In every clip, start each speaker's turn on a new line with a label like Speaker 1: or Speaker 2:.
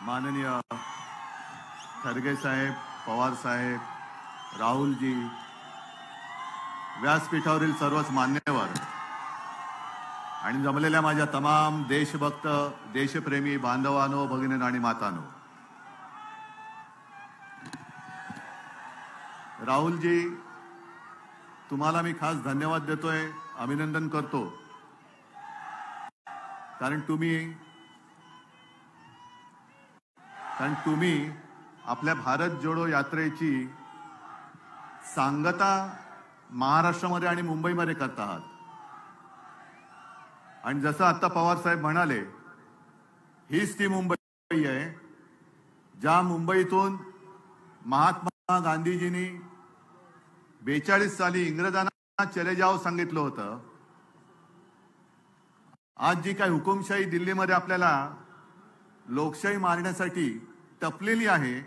Speaker 1: माननीय खरगे साहेब, पवार साहेब, राहुलजी, व्यासपीठावरील सर्वच मान्यवर आणि जमलेल्या माझ्या तमाम देशभक्त, देशप्रेमी बांधवांनो, भगिनींनो आणि मातांनो, राहुलजी, तुम्हाला मी खास धन्यवाद देतोय, अभिनंदन करतो, कारण तुम्ही आपल्या भारत जोडो यात्रेची सांगता महाराष्ट्रामध्ये आणि मुंबईमध्ये करत आहात. आणि जसं आता पवार साहेब म्हणाले, हीच ती मुंबई आहे ज्या मुंबईतून महात्मा गांधीजींनी 42 साली इंग्रजांना चले जाओ सांगितलं होतं. आज जी काही हुकुमशाही दिल्लीमध्ये आपल्याला लोकशाही मारण्यासाठी टपलेली आहे,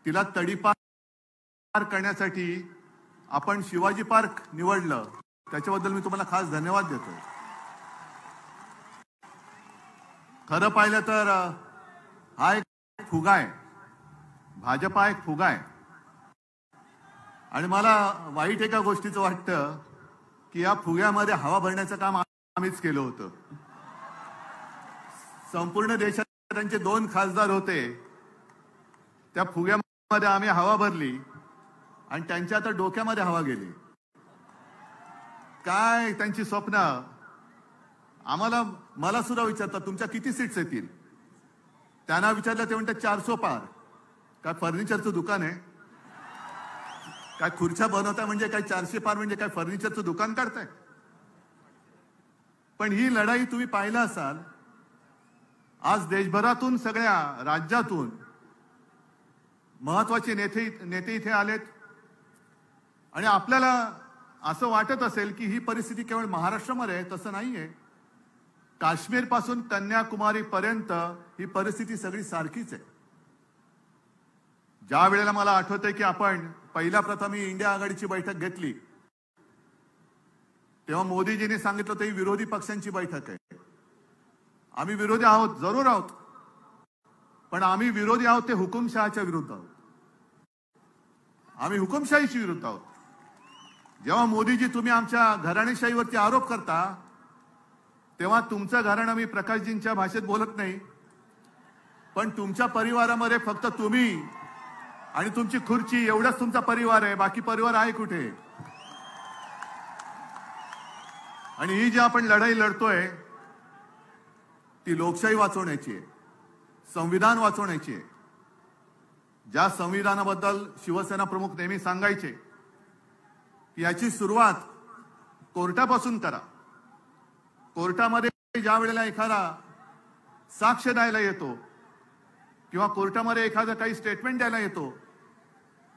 Speaker 1: तिला तडीपार करण्यासाठी आपण शिवाजी पार्क निवडलं. त्याच्याबद्दल मी तुम्हाला खास धन्यवाद देतो. खरं पाहिलं तर हा एक फुगा आहे, भाजपा एक फुगा आहे. आणि मला वाईट एका गोष्टीचं वाटतं की या फुग्यामध्ये हवा भरण्याचं काम आम्हीच केलं होतं. संपूर्ण देशात त्यांचे 2 खासदार होते, त्या फुग्यामध्ये आम्ही हवा भरली आणि त्यांच्या आता डोक्यामध्ये हवा गेली. काय त्यांची स्वप्न. मला सुद्धा विचारतात तुमच्या किती सीट्स येतील. त्यांना विचारलं ते म्हणतात 400 पार. काय फर्निचरचं दुकान आहे काय? खुर्च्या बनवताय म्हणजे काय 400 पार म्हणजे काय फर्निचरचं दुकान काढताय? पण ही लढाई तुम्ही पाहिला असाल, आज देशभरातून सगळ्या राज्यातून महत्वाचे नेते इथे आलेत. आणि आपल्याला असं वाटत असेल की ही परिस्थिती केवळ महाराष्ट्रामध्ये आहे, तसं नाहीये. काश्मीर पासून कन्याकुमारी पर्यंत ही परिस्थिती सगळी सारखीच आहे. ज्या वेळेला मला आठवतंय की आपण पहिल्या प्रथम ही इंडिया आघाडीची बैठक घेतली, तेव्हा मोदीजींनी सांगितलं होतं ही विरोधी पक्षांची बैठक आहे. आम्ही विरोधी आहोत, जरूर आहोत, पण आम्ही विरोधी आहोत ते हुकुमशहाच्या विरुद्ध आहोत. आम्ही हुकुमशाहीची विरुद्ध आहोत. जेव्हा मोदीजी तुम्ही आमच्या घराणेशाहीवरती आरोप करता, तेव्हा तुमचं घराणं मी प्रकाशजींच्या भाषेत बोलत नाही, पण तुमच्या परिवारामध्ये फक्त तुम्ही आणि तुमची खुर्ची एवढाच तुमचा परिवार आहे. बाकी परिवार आहे कुठे? आणि ही जी आपण लढाई लढतोय ती लोकशाही वाचवण्याची आहे, संविधान वाचवण्याची आहे. ज्या संविधानाबद्दल शिवसेना प्रमुख नेहमी सांगायचे की याची सुरुवात कोर्टापासून करा. कोर्टामध्ये ज्या वेळेला एखादा साक्ष द्यायला येतो किंवा कोर्टामध्ये एखादा काही स्टेटमेंट द्यायला येतो,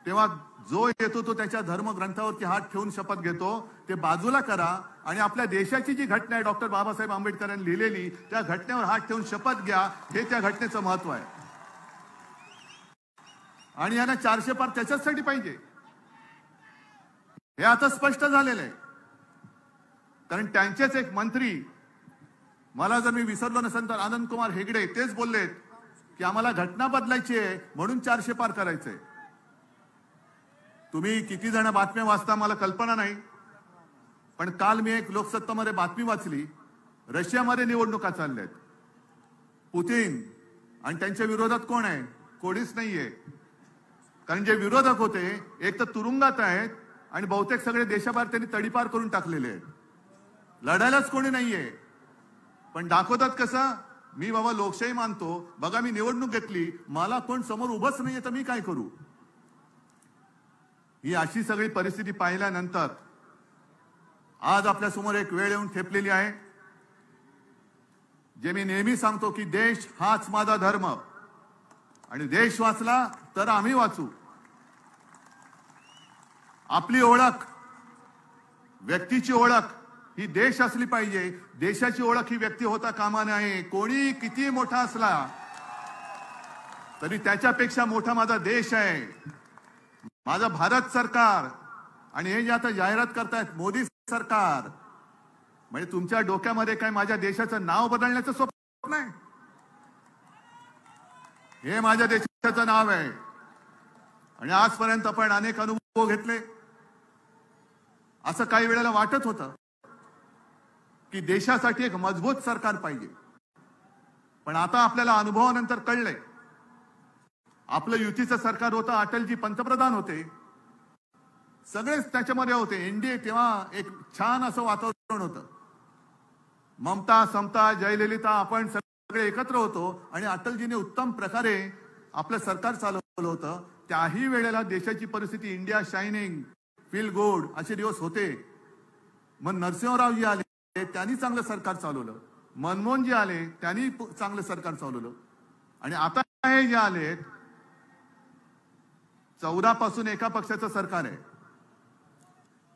Speaker 1: तेव्हा जो येतो तो त्याच्या धर्मग्रंथावरती हात ठेवून शपथ घेतो. ते बाजूला करा आणि आपल्या देशाची जी घटना आहे डॉक्टर बाबासाहेब आंबेडकरांनी लिहिलेली, त्या घटनेवर हात ठेवून शपथ घ्या. हे त्या घटनेचं महत्व आहे. आणि यांना 400 पार त्याच्यासाठी पाहिजे, हे आता स्पष्ट झालेलं आहे. कारण त्यांचेच एक मंत्री, मला जर मी विसरलो नसेल तर आनंद कुमार हेगडे, तेच बोललेत की आम्हाला घटना बदलायची आहे म्हणून 400 पार करायचंय. तुम्ही किती जण बातम्या वाचता मला कल्पना नाही, पण काल मी एक लोकसत्तामध्ये बातमी वाचली, रशियामध्ये निवडणुका चालल्यात. पुतिन आणि त्यांच्या विरोधात कोण आहे? कोणीच नाहीये. कारण जे विरोधक होते एक तर तुरुंगात आहेत आणि बहुतेक सगळे देशाबाहेर त्यांनी तडीपार करून टाकलेले आहेत. लढायलाच कोणी नाहीये. पण दाखवतात कसं, मी बाबा लोकशाही मानतो, बघा मी निवडणूक घेतली, मला कोण समोर उभंच नाहीये तर मी काय करू. ही अशी सगळी परिस्थिती पाहिल्यानंतर आज आपल्या समोर एक वेळ येऊन ठेपलेली आहे. जे मी नेहमी सांगतो की देश हाच माझा धर्म आणि देश वाचला तर आम्ही वाचू. आपली ओळख, व्यक्तीची ओळख ही देश असली पाहिजे. देशाची ओळख ही व्यक्ती होता कामा नये. कोणी किती मोठा असला तरी त्याच्यापेक्षा मोठा माझा देश आहे, माझं भारत सरकार. आणि हे जे आता जाहिरात करतायत मोदी सरकार, म्हणजे तुमच्या डोक्यामध्ये काय माझ्या देशाचं नाव बदलण्याचं स्वप्न आहे? हे माझ्या देशाचं नाव आहे आणि आजपर्यंत आपण अनेक अनुभव घेतले. असं काही वेळेला वाटत होतं की देशासाठी एक मजबूत सरकार पाहिजे, पण आता आपल्याला अनुभवानंतर कळलंय आपलं युतीचं सरकार होतं, अटलजी पंतप्रधान होते, सगळेच त्याच्यामध्ये होते. एनडीए तेव्हा एक छान असं वातावरण होतं. ममता, समता, जयललिता आपण सगळे एकत्र होतो आणि अटलजीने उत्तम प्रकारे आपलं सरकार चालवलं होतं. त्याही वेळेला देशाची परिस्थिती इंडिया शायनिंग, फील गुड असे दिवस होते. मग नरसिंहरावजी आले, त्यांनी चांगलं सरकार चालवलं. मनमोहनजी आले, त्यांनी चांगलं सरकार चालवलं. आणि आता हे जे आले 14 पासून एका पक्षाचं सरकार आहे,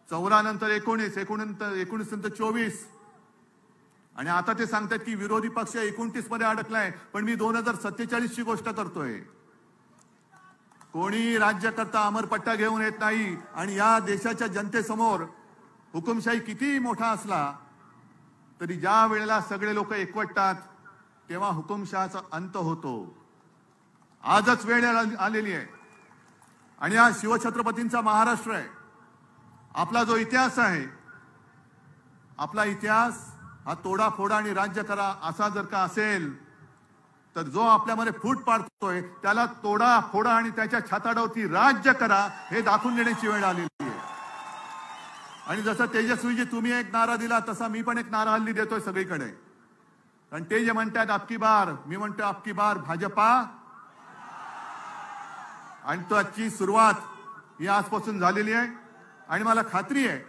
Speaker 1: 14 नंतर 19, 19 नंतर 24 आणि आता ते सांगतात की विरोधी पक्ष 29 मध्ये अडकलाय. पण मी 2047 ची गोष्ट करतोय. कोणी राज्यकर्ता अमरपट्टा घेऊन येत नाही आणि या देशाच्या जनतेसमोर हुकुमशाही किती मोठा असला तरी ज्या वेळेला सगळे लोक एकवटतात तेव्हा हुकुमशहाचा अंत होतो. आजच वेळ आलेली आहे आणि हा शिवछत्रपतींचा महाराष्ट्र आहे. आपला जो इतिहास आहे, आपला इतिहास हा तोडाफोडा आणि राज्य करा असा जर का असेल तर जो आपल्यामध्ये फूट पाडतोय त्याला तोडा फोडा आणि त्याच्या छाताडावरती राज्य करा हे दाखवून देण्याची वेळ आलेली आहे. आणि जसं तेजस्वीजी तुम्ही एक नारा दिला तसा मी पण एक नारा हल्ली देतोय सगळीकडे. कारण ते जे म्हणतात अबकी बार, मी म्हणतो अबकी बार भाजपा. आणि त्याची सुरुवात ही आजपासून झालेली आहे. आणि मला खात्री आहे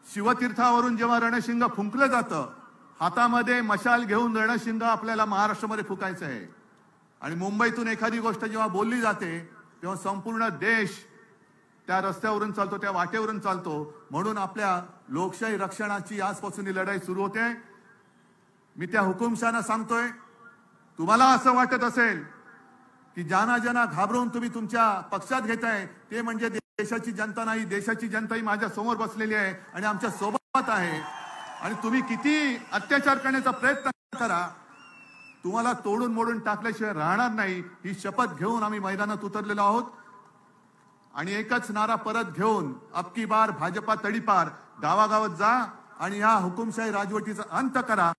Speaker 1: शिवतीर्थावरून जेव्हा रणशिंग फुंकलं जातं, हातामध्ये मशाल घेऊन रणशिंग आपल्याला महाराष्ट्रामध्ये फुकायचं आहे. आणि मुंबईतून एखादी गोष्ट जेव्हा बोलली जाते तेव्हा संपूर्ण देश त्या रस्त्यावरून चालतो, त्या वाटेवरून चालतो. म्हणून आपल्या लोकशाही रक्षणाची आजपासून ही लढाई सुरू होते. मी त्या हुकुमशहांना सांगतोय, तुम्हाला असं वाटत असेल की ज्यांना ज्यांना घाबरून तुम्ही तुमच्या पक्षात घेताय ते म्हणजे देशाची जनता नाही, देशाची जनता ही माझ्या समोर बसलेली आहे आणि आमच्या सोबत आहे. आणि तुम्ही किती अत्याचार करण्याचा प्रयत्न करा, तुम्हाला तोडून मोडून टाकल्याशिवाय राहणार नाही ही शपथ घेऊन आम्ही मैदानात उतरलेलो आहोत. आणि एकच नारा परत घेऊन अबकी बार भाजपा तडीपार, गावागावात जा आणि या हुकुमशाही राजवटीचा अंत करा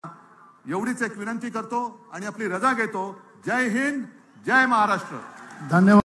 Speaker 1: एवढीच एक विनंती करतो आणि आपली रजा घेतो. जय हिंद, जय महाराष्ट्र.
Speaker 2: धन्यवाद.